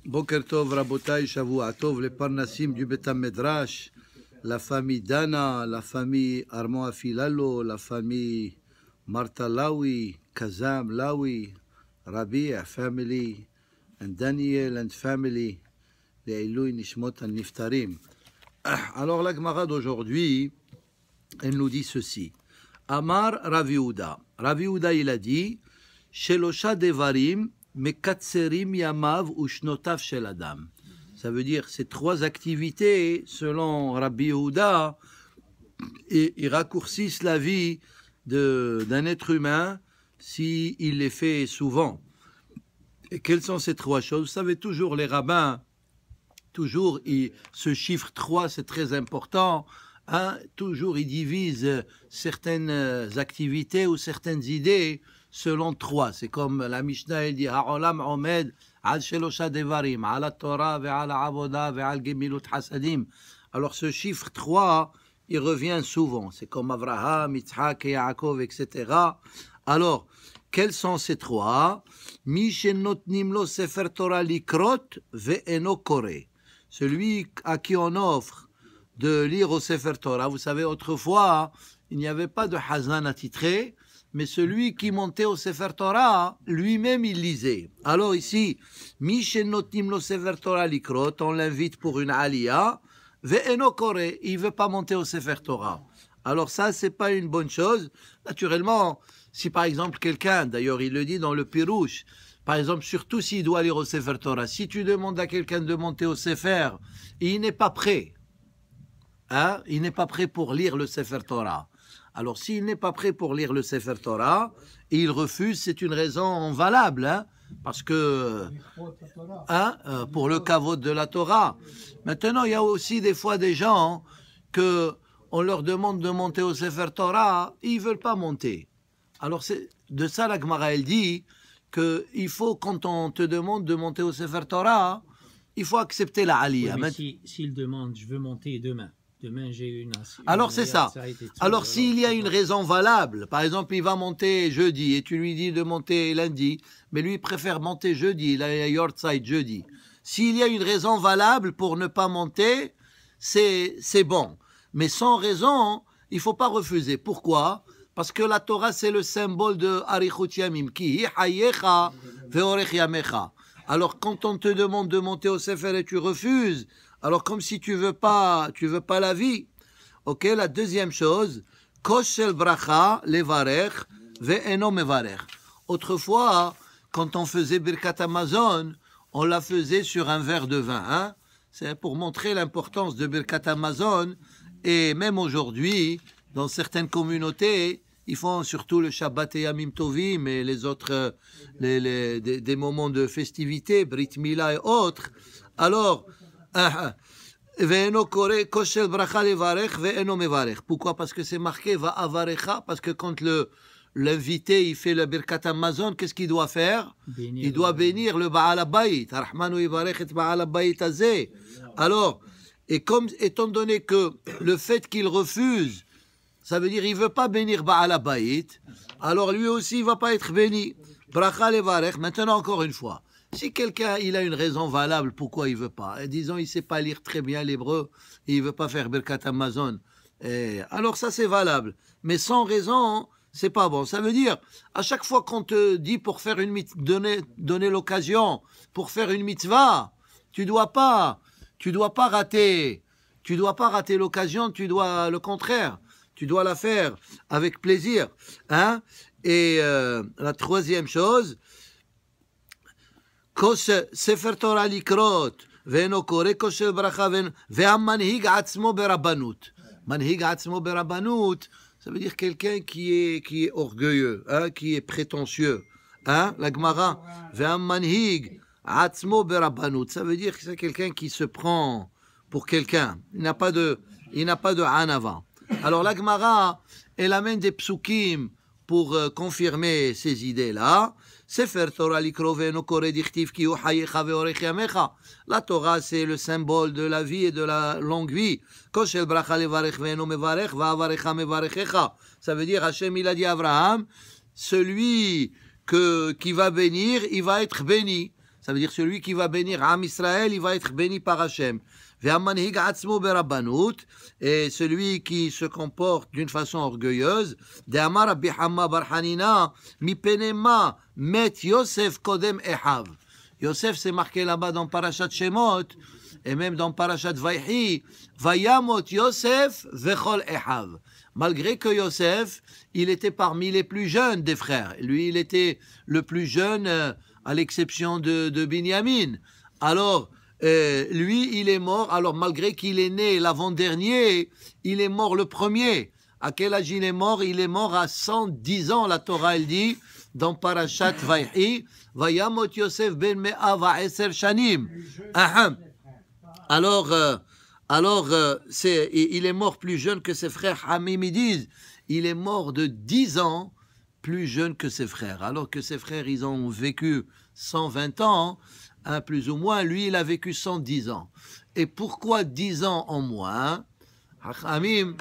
Boker Tov, Rabotai, Shavua Tov, les Parnassim du Beth Medrash, la famille Dana, la famille Armand Afilalo, la famille Martha Lawi, Kazam Lawi, Rabia family, and Daniel and family, les Eloi Nishmot and Niftarim. Alors la Gemara d'aujourd'hui, elle nous dit ceci. Amar Rav Yehuda. Rav Yehuda, il a dit, Shelosha Devarim, Mekatserim Yamav Ushnotav Shel Adam. Ça veut dire ces trois activités, selon Rabbi Yehuda, ils raccourcissent la vie d'un être humain s'il les fait souvent. Et quelles sont ces trois choses? Vous savez, toujours les rabbins, toujours ce chiffre 3, c'est très important. Hein, toujours ils divisent certaines activités ou certaines idées selon 3. C'est comme la Mishnah, elle dit Ha'olam omed al shelosha devarim, ala Torah ve'ala avoda ve'al gemilut hasadim. Alors ce chiffre 3, il revient souvent. C'est comme Avraham, Yitzhak et Yaakov, etc. Alors, quels sont ces 3? Mi shenotnim lo sefer Torah likrot ve'eno kore. Celui à qui on offre de lire au Sefer Torah. Vous savez, autrefois, il n'y avait pas de Hazan attitré, mais celui qui montait au Sefer Torah, lui-même, il lisait. Alors ici, Mishenotnim lo Sefer Torah likrot, on l'invite pour une aliyah, ve'eno kore, il ne veut pas monter au Sefer Torah. Alors ça, c'est pas une bonne chose. Naturellement, si par exemple quelqu'un, d'ailleurs il le dit dans le Pirouche, par exemple, surtout s'il doit lire au Sefer Torah, si tu demandes à quelqu'un de monter au Sefer, il n'est pas prêt. Hein? Il n'est pas prêt pour lire le Sefer Torah. Alors, s'il n'est pas prêt pour lire le Sefer Torah, et il refuse, c'est une raison valable, hein? Parce que, hein, pour le kavod de la Torah. Maintenant, il y a aussi des fois des gens que on leur demande de monter au Sefer Torah, ils ne veulent pas monter. Alors, c'est de ça la Gemara, elle dit qu'il faut, quand on te demande de monter au Sefer Torah, il faut accepter la aliyah. Oui, mais s'il demande, je veux monter demain. Demain, j'ai une. Alors, c'est ça. Alors, s'il y a une raison valable, par exemple, il va monter jeudi et tu lui dis de monter lundi, mais lui, il préfère monter jeudi, il a Yortzeit jeudi. S'il y a une raison valable pour ne pas monter, c'est bon. Mais sans raison, il ne faut pas refuser. Pourquoi? Parce que la Torah, c'est le symbole de Arichut Yamim, ki hi hayecha ve'orech yamecha. Alors, quand on te demande de monter au Sefer et tu refuses, alors comme si tu veux pas la vie. Ok, la deuxième chose, koshel bracha levarech ve'eno mevarech. Autrefois, quand on faisait Birkat Hamazon, on la faisait sur un verre de vin. Hein? C'est pour montrer l'importance de Birkat Hamazon. Et même aujourd'hui, dans certaines communautés, ils font surtout le Shabbat et Yamim Tovim et les autres, des moments de festivité, Brit Mila et autres. Alors, pourquoi? Parce que c'est marqué va avarecha, parce que quand l'invité il fait le Birkat Hamazon, qu'est-ce qu'il doit faire? Il doit bénir le Baal Habayit. Alors, étant donné que le fait qu'il refuse, ça veut dire qu'il ne veut pas bénir Baal Habayit, alors lui aussi il ne va pas être béni. Bracha levarech. Maintenant, encore une fois, si quelqu'un il a une raison valable pourquoi il ne veut pas, disons il ne sait pas lire très bien l'hébreu et il ne veut pas faire Birkat Hamazon, alors ça c'est valable. Mais sans raison, c'est pas bon. Ça veut dire, à chaque fois qu'on te dit pour faire une donner l'occasion pour faire une mitzvah, tu dois pas rater l'occasion, tu dois le contraire. Tu dois la faire avec plaisir. Hein? Et la troisième chose, Sefer Torah likrot, ve'eno kore kosher bracha ve'amanhig atzmo berabanut. Manhig atzmo berabanut, ça veut dire quelqu'un qui est orgueilleux, hein, qui est prétentieux. Hein? La Gemara, ve'amanhig atzmo berabanut, ça veut dire que c'est quelqu'un qui se prend pour quelqu'un. Il n'a pas de anava. Alors la Gemara, elle amène des psukim pour confirmer ces idées-là. Sefer Torah likro ve'eno kore dichtiv ki hu hayecha ve'orech yamecha. La Torah, c'est le symbole de la vie et de la longue vie. Koshel bracha levarech ve'eno mevarech va'avarecha mevarechecha. Ça veut dire, Hachem, il a dit à Abraham, celui qui va bénir, il va être béni. Ça veut dire celui qui va bénir Am Israël, il va être béni par Hachem. Ve'amanhig atzmo berabbanut, et celui qui se comporte d'une façon orgueilleuse, De'amar Rabbi Hamma bar Hanina, mi penema met Yosef kodem ehav. Yosef, c'est marqué là-bas dans Parashat Shemot, et même dans Parashat Vayhi, Vayamot Yosef vechol ehav. Malgré que Yosef, il était parmi les plus jeunes des frères. Lui, il était le plus jeune, à l'exception de Binyamin. Alors, lui, il est mort. Alors, malgré qu'il est né l'avant-dernier, il est mort le premier. À quel âge il est mort? Il est mort à 110 ans. La Torah, elle dit, dans Parashat Vayhi, Vayamot Yosef ben Me'a va'eser shanim. Alors, il est mort plus jeune que ses frères. Hamim, ils disent, il est mort de 10 ans plus jeune que ses frères. Alors que ses frères, ils ont vécu 120 ans, hein, plus ou moins. Lui, il a vécu 110 ans. Et pourquoi 10 ans en moins? Hachamim,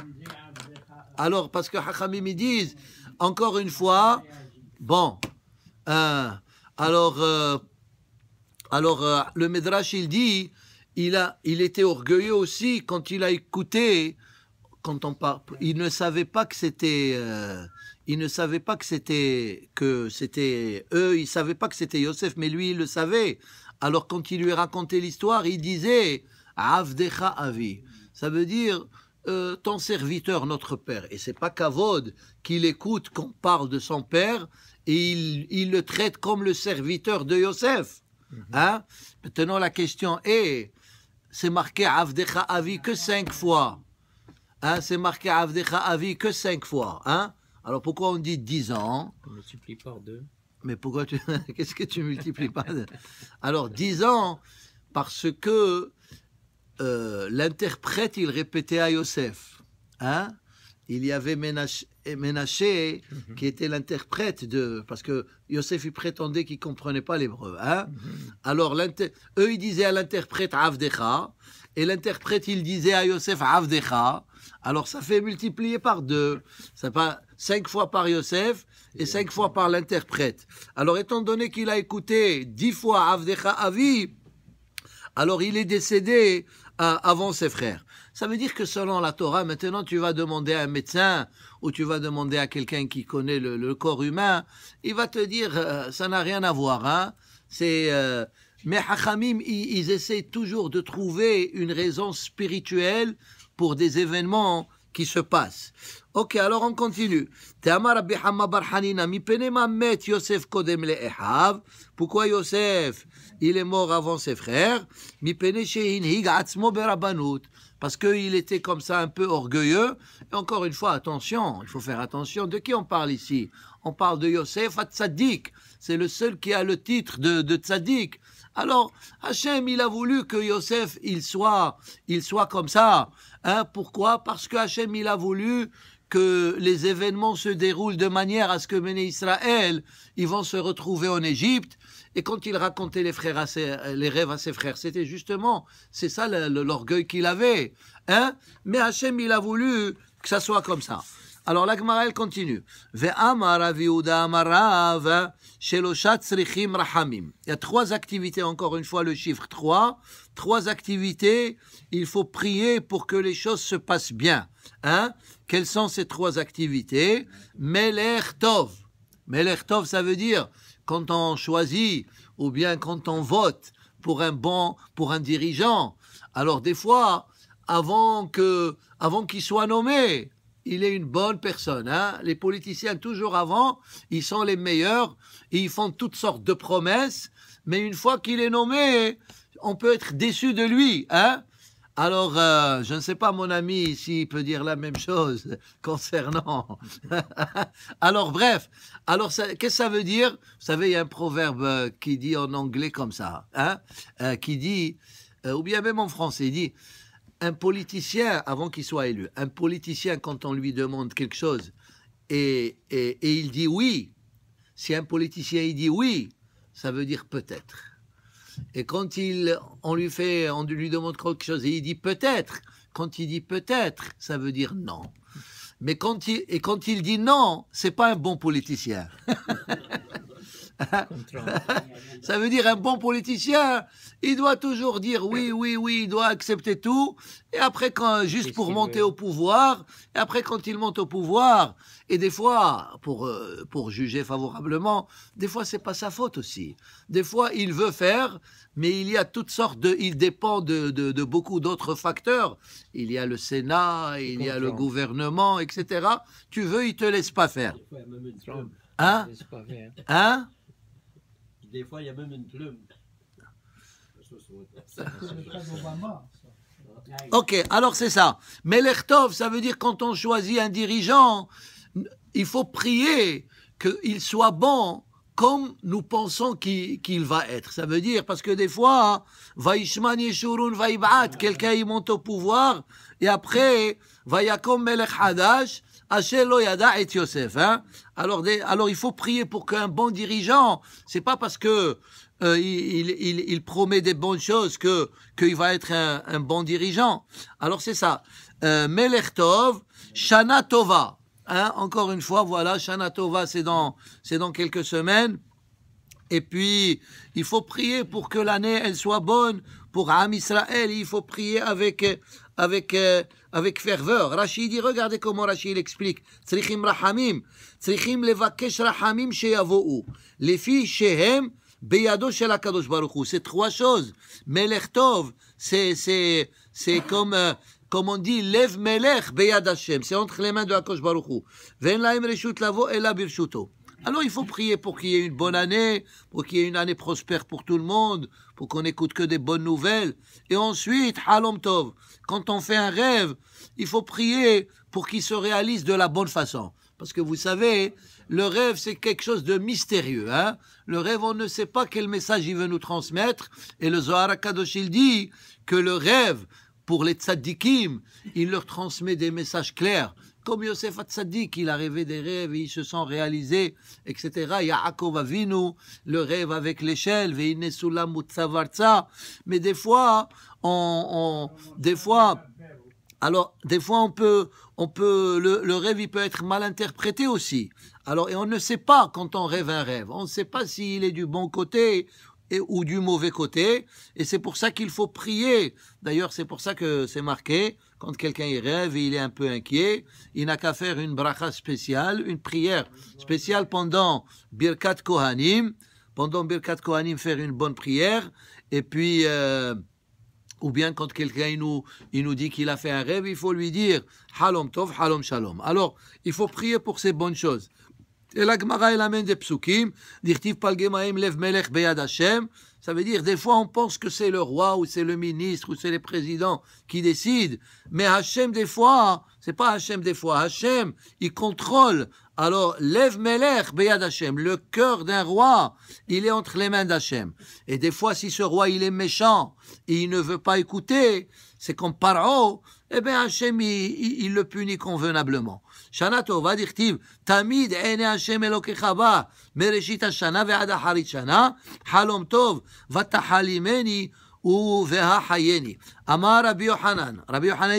alors, parce que Hachamim, ils disent, encore une fois, bon, le Midrash, il dit, il était orgueilleux aussi quand il a écouté, quand on parle, il ne savait pas que c'était eux, il ne savait pas que c'était Yosef, mais lui il le savait. Alors quand il lui racontait l'histoire, il disait Avdecha Avi, ça veut dire ton serviteur, notre père. Et c'est pas Kavod qu'il écoute qu'on parle de son père et il le traite comme le serviteur de Yosef. Hein? Maintenant la question est, c'est marqué Avdecha Avi que 5 fois. Hein, c'est marqué Avdecha Avi que 5 fois. Hein? Alors pourquoi on dit 10 ans? On multiplie par 2. Mais pourquoi qu'est-ce que tu multiplies par 2? Alors 10 ans, parce que l'interprète, il répétait à Yosef. Hein? Il y avait Ménaché qui était l'interprète parce que Yosef, il prétendait qu'il ne comprenait pas l'hébreu. Hein? Alors, eux, ils disaient à l'interprète Avdecha, et l'interprète, il disait à Yosef Avdecha. Alors, ça fait multiplier par 2. Ça pas 5 fois par Yosef et 5 fois par l'interprète. Alors, étant donné qu'il a écouté 10 fois Avdecha Avi, alors il est décédé avant ses frères. Ça veut dire que selon la Torah, maintenant tu vas demander à un médecin ou tu vas demander à quelqu'un qui connaît le corps humain, il va te dire ça n'a rien à voir. Hein? Mais Hachamim, ils essaient toujours de trouver une raison spirituelle pour des événements qui se passent. Ok, alors on continue. Pourquoi Yosef, il est mort avant ses frères? Parce qu'il était comme ça un peu orgueilleux. Et encore une fois, attention, il faut faire attention. De qui on parle ici? On parle de Yosef Tzaddik. C'est le seul qui a le titre de Tzaddik. Alors, Hachem, il a voulu que Yosef, il soit comme ça. Hein? Pourquoi? Parce que Hachem, il a voulu que les événements se déroulent de manière à ce que Béné Israël, ils vont se retrouver en Égypte. Et quand il racontait les rêves à ses frères, c'était justement, c'est ça l'orgueil qu'il avait. Hein? Mais Hachem, il a voulu que ça soit comme ça. Alors la Gemara, elle continue. Il y a 3 activités, encore une fois le chiffre 3. 3 activités, il faut prier pour que les choses se passent bien. Hein? Quelles sont ces 3 activités? Melech Tov. Melech Tov, ça veut dire quand on choisit ou bien quand on vote pour un dirigeant. Alors des fois, avant qu'il soit nommé, il est une bonne personne. Hein? Les politiciens, toujours avant, ils sont les meilleurs, et ils font toutes sortes de promesses, mais une fois qu'il est nommé, on peut être déçu de lui. Hein? Alors, je ne sais pas, mon ami, s'il peut dire la même chose concernant... Alors, bref, qu'est-ce que ça veut dire? Vous savez, il y a un proverbe qui dit en anglais comme ça, hein? Qui dit, ou bien même en français, il dit... Un politicien, avant qu'il soit élu, un politicien, quand on lui demande quelque chose et il dit oui, si un politicien il dit oui, ça veut dire peut-être. Et quand on lui demande quelque chose et il dit peut-être, quand il dit peut-être, ça veut dire non. Mais quand il dit non, c'est pas un bon politicien. Comme Trump. Ça veut dire un bon politicien, il doit toujours dire oui, oui, oui, il doit accepter tout. Et après, juste Qu'est-ce pour qu'il monter veut? au pouvoir, et après quand il monte au pouvoir, et des fois, pour juger favorablement, des fois c'est pas sa faute aussi. Des fois il veut faire, mais il y a toutes sortes il dépend de beaucoup d'autres facteurs. Il y a le Sénat, il y a le Trump. gouvernement, etc. Tu veux, il te laisse pas faire. Des fois, il y a même une Trump. plume. Hein? Laisse pas faire. Hein? Des fois, il y a même une plume. Ok, alors c'est ça. Melech Tov, ça veut dire quand on choisit un dirigeant, il faut prier qu'il soit bon comme nous pensons qu'il va être. Ça veut dire, parce que des fois, Vaishman Yeshurun Vaib'at, quelqu'un il monte au pouvoir, et après, Vayakom Melech Hadash, Asher lo yada et Yosef. Hein? Alors il faut prier pour qu'un bon dirigeant, c'est pas parce que il promet des bonnes choses qu'il va être un bon dirigeant. Alors c'est ça. Melech Tov, Shana Tova. Hein, encore une fois, voilà, Shana Tova, c'est dans quelques semaines. Et puis, il faut prier pour que l'année, elle soit bonne pour Am Israël. Il faut prier avec ferveur. Rashi dit, regardez comment Rashi il explique. Tzrichim rahamim. Tzrichim levakesh rahamim sheyavo'u. Les filles shehem beyado shel HaKadosh Baruch Hu. C'est trois choses. Melech Tov, c'est comme on dit, Lev Melech Beyad Hashem, c'est entre les mains de HaKadosh Baruch Hu. Ve'en lahem reshut lavo ela birshuto. Alors il faut prier pour qu'il y ait une bonne année, pour qu'il y ait une année prospère pour tout le monde, pour qu'on n'écoute que des bonnes nouvelles. Et ensuite, Halom Tov, quand on fait un rêve, il faut prier pour qu'il se réalise de la bonne façon. Parce que vous savez, le rêve c'est quelque chose de mystérieux. Hein? Le rêve, on ne sait pas quel message il veut nous transmettre. Et le Zohar HaKadosh, il dit que le rêve, pour les tzaddikim, il leur transmet des messages clairs. Comme Yosef HaTzaddik, il a rêvé des rêves, et ils se sont réalisés, etc. Yaakov Avinu, le rêve avec l'échelle, Ve'ine sulam utzavartza. Mais des fois, on peut, le rêve, il peut être mal interprété aussi. Alors, et on ne sait pas quand on rêve un rêve. On ne sait pas s'il est du bon côté ou du mauvais côté, et c'est pour ça qu'il faut prier. D'ailleurs, c'est pour ça que c'est marqué, quand quelqu'un y rêve et il est un peu inquiet, il n'a qu'à faire une bracha spéciale, une prière spéciale pendant Birkat Kohanim, faire une bonne prière, et puis, ou bien quand quelqu'un il nous dit qu'il a fait un rêve, il faut lui dire Halom Tov, Halom Shalom. Alors, il faut prier pour ces bonnes choses. Et la Gemara, elle amène des psukim, dirtiv palgemaim lev melech beyad Hashem. Ça veut dire, des fois, on pense que c'est le roi, ou c'est le ministre, ou c'est les présidents qui décident. Mais Hashem, des fois, c'est pas Hashem, des fois. Hashem, il contrôle. Alors, lev melech beyad Hashem. Le cœur d'un roi, il est entre les mains d'Hashem. Et des fois, si ce roi, il est méchant, et il ne veut pas écouter, c'est comme Paro, eh bien, Hashem, il le punit convenablement. Shana Tova, dirtiv, Tamid ene Hashem Elokecha ba, mereshit hashana ve'ad hacharit shana, halom tov, vatahalimeni uvehachayeni. Amar Rabbi Yochanan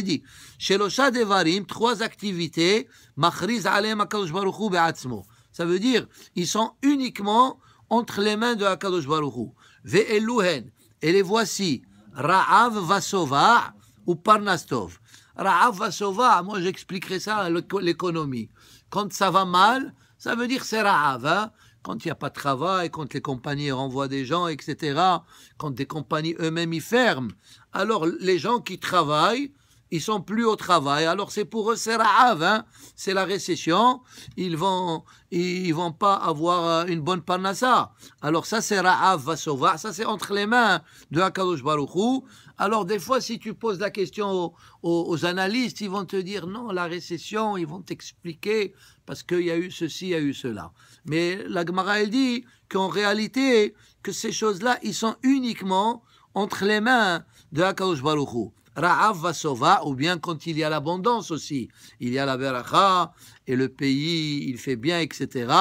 dit, Shelosha devarim, trois activités, machriz aleim HaKadosh Baruch Hu be'atzmo. Ça veut dire, ils sont uniquement entre les mains de HaKadosh Baruch Hu. Ve'eluhen, et les voici, Ra'av vasova ou Parnastov. Ra'av vasova, moi j'expliquerai ça à l'économie. Quand ça va mal, ça veut dire c'est Ra'av. Hein? Quand il n'y a pas de travail, quand les compagnies renvoient des gens, etc. Quand des compagnies eux-mêmes y ferment. Alors les gens qui travaillent, ils sont plus au travail. Alors c'est pour eux, c'est Ra'av. Hein? C'est la récession. Ils vont pas avoir une bonne parnassa. Alors ça c'est Ra'av vasova. Ça c'est entre les mains de HaKadosh Baruch Hu. Alors, des fois, si tu poses la question aux analystes, ils vont te dire non, la récession, ils vont t'expliquer parce qu'il y a eu ceci, il y a eu cela. Mais la Gemara, elle dit qu'en réalité, que ces choses-là, ils sont uniquement entre les mains de HaKadosh Baruch Hu. Ra'av vasova, ou bien quand il y a l'abondance aussi. Il y a la beracha, et le pays, il fait bien, etc.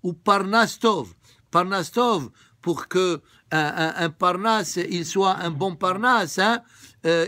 Ou parnastov. Parnastov, pour que un parnas, il soit un bon parnas, hein,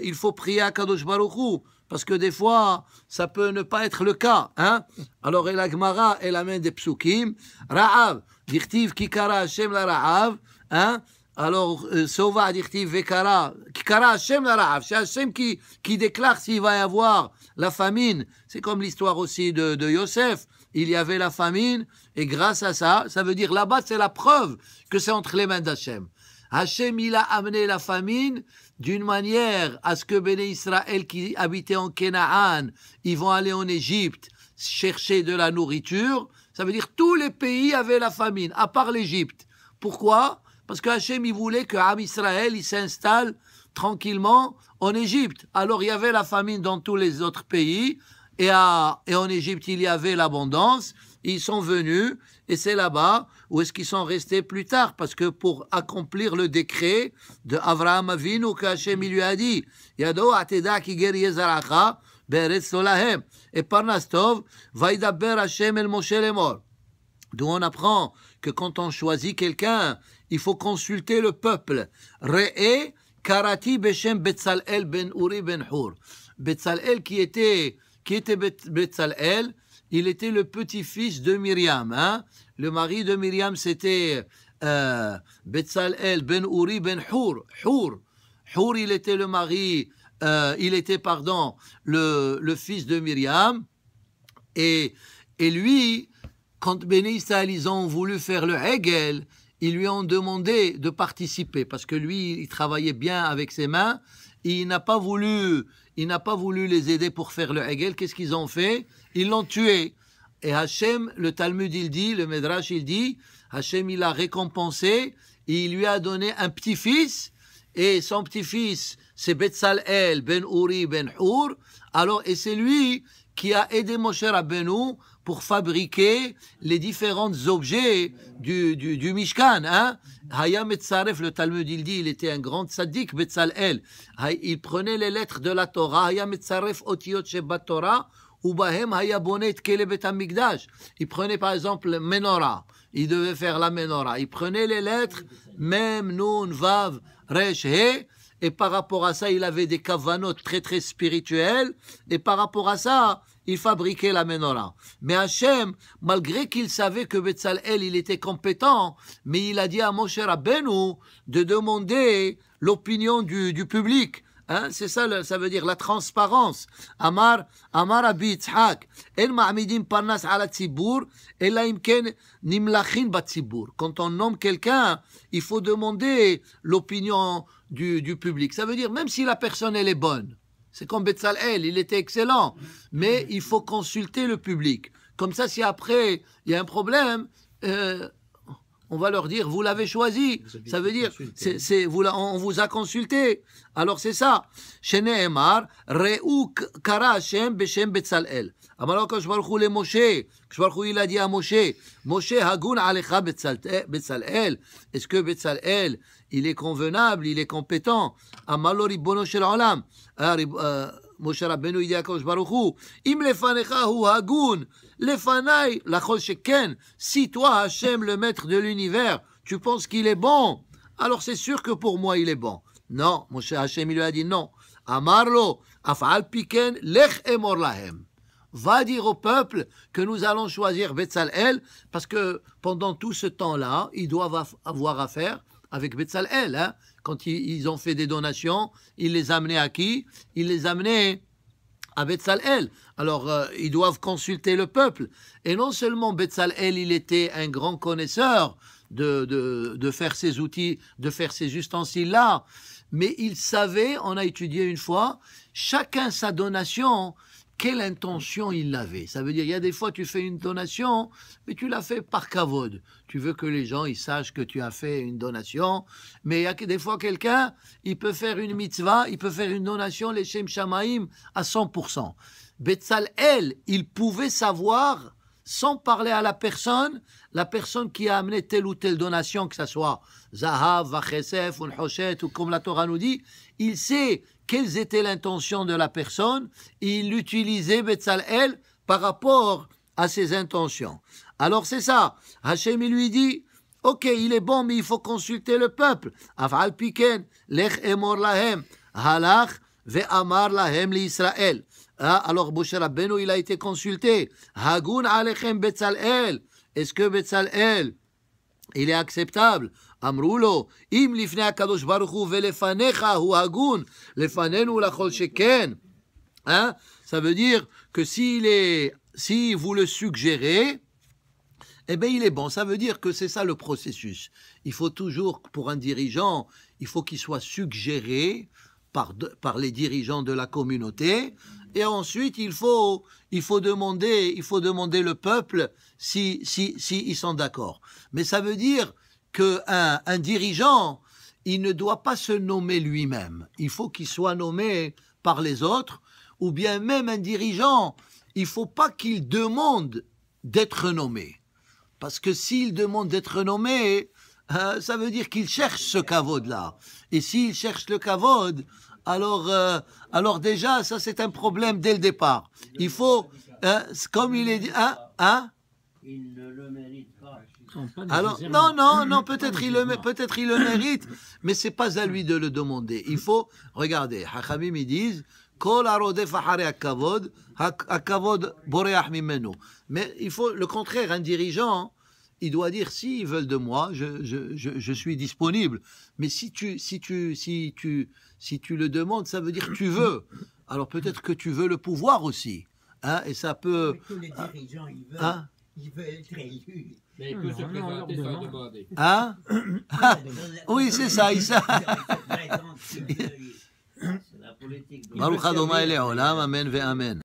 il faut prier à Kadosh Baruch Hu, parce que des fois, ça peut ne pas être le cas. Hein? Alors, et la Gemara, elle amène des psukim. Ra'av, dirtiv kikara Hashem la Ra'av. Hein? Alors, Sova dirtiv vekara, kikara Hashem la Ra'av. C'est Hashem qui déclare s'il va y avoir la famine. C'est comme l'histoire aussi de Yosef. Il y avait la famine, et grâce à ça, ça veut dire là-bas, c'est la preuve que c'est entre les mains d'Hachem. Hachem, il a amené la famine d'une manière à ce que Béné Israël qui habitaient en Canaan, ils vont aller en Égypte chercher de la nourriture. Ça veut dire tous les pays avaient la famine, à part l'Égypte. Pourquoi? Parce que Hachem, il voulait que Am Israël, il s'installe tranquillement en Égypte. Alors, il y avait la famine dans tous les autres pays. Et en Égypte, il y avait l'abondance. Ils sont venus, et c'est là-bas où est-ce qu'ils sont restés plus tard, parce que pour accomplir le décret de Avraham Avinu, que Hachem lui a dit, Yado ateda ki ger yezaracha beretz lo lahem, et parnas tov vaidaber Hachem el Moshe lemor. D'où on apprend que quand on choisit quelqu'un, il faut consulter le peuple. Re'e karati beshem Betzalel ben Uri ben Hur. Betzalel qui était Betzalel, il était le petit-fils de Myriam. Hein? Le mari de Myriam, c'était Betzalel ben Uri ben Hur. Hur, il était le mari, le fils de Myriam. Et lui, quand Béné Israël, ils ont voulu faire le Hegel, ils lui ont demandé de participer, parce que lui, il travaillait bien avec ses mains. Il n'a pas voulu les aider pour faire le Hegel. Qu'est-ce qu'ils ont fait? Ils l'ont tué. Et Hachem, le Talmud, il dit, le Medrash, il dit, Hachem, il a récompensé, et il lui a donné un petit-fils, et son petit-fils, c'est Betzalel ben Uri ben Hur. Alors, et c'est lui qui a aidé Moshe Rabbeinu pour fabriquer les différents objets du Mishkan. Hein? Haya Metzaref, le Talmud, il dit, il était un grand tzaddik, Betzalel. Il prenait les lettres de la Torah, Haya Metzaref Otiyot Shebat Torah, Ubahem Haya Bonet Kele Bet Hamikdash. Il prenait par exemple le Menorah, il devait faire la Menorah. Il prenait les lettres, Mem, Nun, Vav, Resh, He, et par rapport à ça, il avait des kavanot très très spirituels, et par rapport à ça, il fabriquait la menorah. Mais Hachem, malgré qu'il savait que Betzalel, il était compétent, mais il a dit à Moshe Rabbeinu de demander l'opinion du public. Hein? C'est ça, ça veut dire la transparence. Amar Abi Yitzhak, en ma'amidim parnas ala tzibur, ela imken nimlachin bat tzibur. Quand on nomme quelqu'un, il faut demander l'opinion du public. Ça veut dire, même si la personne, elle est bonne, c'est comme Betzalel, il était excellent, mais il faut consulter le public. Comme ça, si après, il y a un problème, on va leur dire, vous l'avez choisi. Ça veut dire, on vous a consulté. Alors c'est ça. Shene Emar, Re'u Kara Hashem Beshem Betzalel. Alors quand je parle de Moshe, il a dit à Moshe, Moshe Hagun Alecha Betzalel. Est-ce que Betzalel, il est convenable, il est compétent? Amalo Ribono Shel Olam. Moshe Rabbeinu, il dit à Kadosh Baruch Hu, Im lefanecha hu hagun, lefanai lachol sheken. Si toi, Hachem, le maître de l'univers, tu penses qu'il est bon, alors c'est sûr que pour moi, il est bon. Non, Moshe Hachem, il lui a dit non. Amarlo, afal piken, lech emor lahem. Va dire au peuple que nous allons choisir Betzalel, parce que pendant tout ce temps-là, ils doivent avoir affaire avec Betzalel. Hein? Quand ils ont fait des donations, ils les amenaient à qui? Ils les amenaient à Betzalel. Alors, ils doivent consulter le peuple. Et non seulement Betzalel, il était un grand connaisseur de faire ces outils, de faire ces ustensiles-là, mais il savait, on a étudié une fois, chacun sa donation, quelle intention il avait. Ça veut dire, il y a des fois, tu fais une donation, mais tu l'as fait par kavod. Tu veux que les gens ils sachent que tu as fait une donation. Mais il y a des fois, quelqu'un, il peut faire une mitzvah, il peut faire une donation, les Shem Shamaim, à 100%. Betzalel, il pouvait savoir, sans parler à la personne qui a amené telle ou telle donation, que ce soit Zahav, Vachesef, ou Hoshet, ou comme la Torah nous dit, il sait quelles étaient l'intention de la personne, et il utilisait Betzalel par rapport à ses intentions. Alors c'est ça, Hachem il lui dit, ok, il est bon, mais il faut consulter le peuple. Afal piken, lech emor lahem, halach ve'amar lahem li Israël. Ah, alors Moshe Rabbeinu, il a été consulté. Hagun alechem Betzalel. Est-ce que Betzalel, il est acceptable? Amroulo, im lifnei HaKadosh Baruch Hu velefanecha hu hagun, lefanenu lachol sheken. Hein? Ça veut dire que si vous le suggérez, eh bien il est bon. Ça veut dire que c'est ça le processus. Il faut toujours, pour un dirigeant, il faut qu'il soit suggéré par les dirigeants de la communauté, et ensuite il faut demander le peuple si ils sont d'accord. Mais ça veut dire qu'un dirigeant, il ne doit pas se nommer lui-même. Il faut qu'il soit nommé par les autres, ou bien même un dirigeant, il ne faut pas qu'il demande d'être nommé. Parce que s'il demande d'être nommé, ça veut dire qu'il cherche ce kavod-là. Et s'il cherche le kavod, alors déjà, ça c'est un problème dès le départ. Il faut, comme il est dit, Il ne le mérite pas. alors, non, peut-être il le mérite, mais c'est pas à lui de le demander. Il faut, regardez, Hachamim ils disent, Kol harodef acharei hakavod, hakavod boreach mimenu. Mais il faut le contraire, un dirigeant, il doit dire, s'ils veulent de moi, je suis disponible. Mais si tu le demandes, ça veut dire que tu veux. Alors peut-être que tu veux le pouvoir aussi. Hein, et ça peut... Tous les dirigeants, ils veulent être élus. Mais il peut se présenter sans demander. Hein? Oui, c'est ça. C'est la politique. Baruch Adonai Le'olam, amen ve amen.